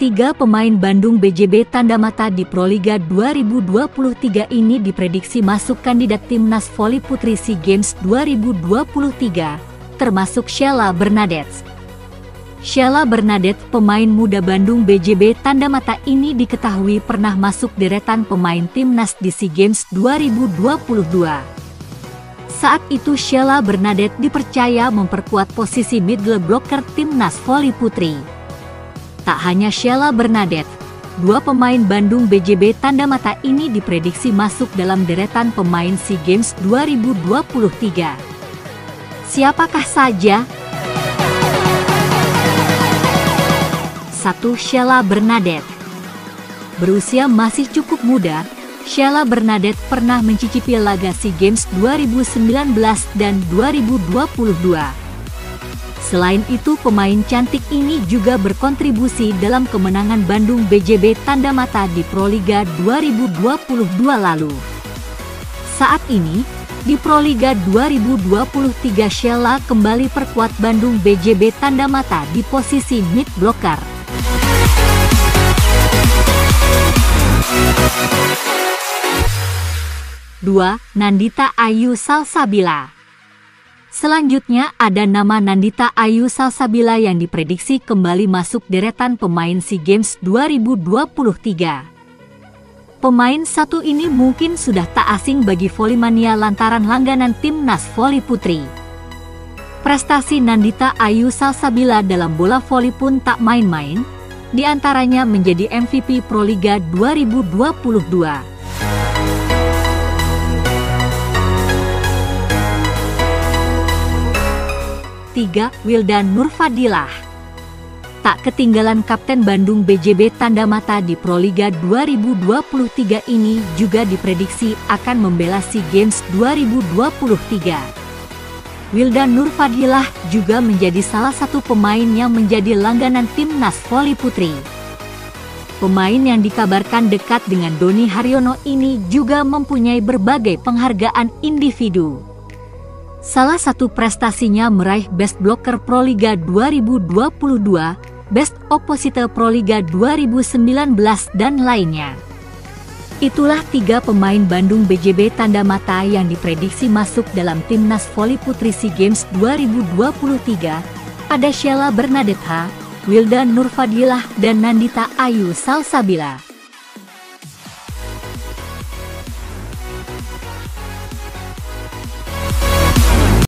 Tiga pemain Bandung BJB tanda mata di Proliga 2023 ini diprediksi masuk kandidat Timnas Voli Putri SEA Games 2023, termasuk Sheila Bernadette. Sheila Bernadette, pemain muda Bandung BJB tanda mata ini diketahui pernah masuk deretan pemain Timnas di SEA Games 2022. Saat itu Sheila Bernadette dipercaya memperkuat posisi middle blocker Timnas Voli Putri. Tak hanya Sheila Bernadette, dua pemain Bandung BJB tanda mata ini diprediksi masuk dalam deretan pemain SEA Games 2023. Siapakah saja? 1. Sheila Bernadette. Berusia masih cukup muda, Sheila Bernadette pernah mencicipi laga SEA Games 2019 dan 2022. Selain itu, pemain cantik ini juga berkontribusi dalam kemenangan Bandung BJB tanda mata di Proliga 2022 lalu. Saat ini, di Proliga 2023 Sheila kembali perkuat Bandung BJB tanda mata di posisi mid blocker. Dua. Nandita Ayu Salsabila. Selanjutnya ada nama Nandita Ayu Salsabila yang diprediksi kembali masuk deretan pemain SEA Games 2023. Pemain satu ini mungkin sudah tak asing bagi volley-mania lantaran langganan Timnas Voli Putri. Prestasi Nandita Ayu Salsabila dalam bola voli pun tak main-main, diantaranya menjadi MVP Proliga 2022. 3. Wildan Nurfadilah. Tak ketinggalan Kapten Bandung BJB tanda mata di Proliga 2023 ini juga diprediksi akan membela SEA Games 2023. Wildan Nurfadilah juga menjadi salah satu pemain yang menjadi langganan Timnas Voli Putri. Pemain yang dikabarkan dekat dengan Doni Haryono ini juga mempunyai berbagai penghargaan individu. Salah satu prestasinya meraih Best Blocker Proliga 2022, Best Opposite Proliga 2019 dan lainnya. Itulah tiga pemain Bandung BJB tanda mata yang diprediksi masuk dalam Timnas Voli Putri SEA Games 2023. Ada Sheila Bernadette, Wildan Nurfadilah dan Nandita Ayu Salsabila.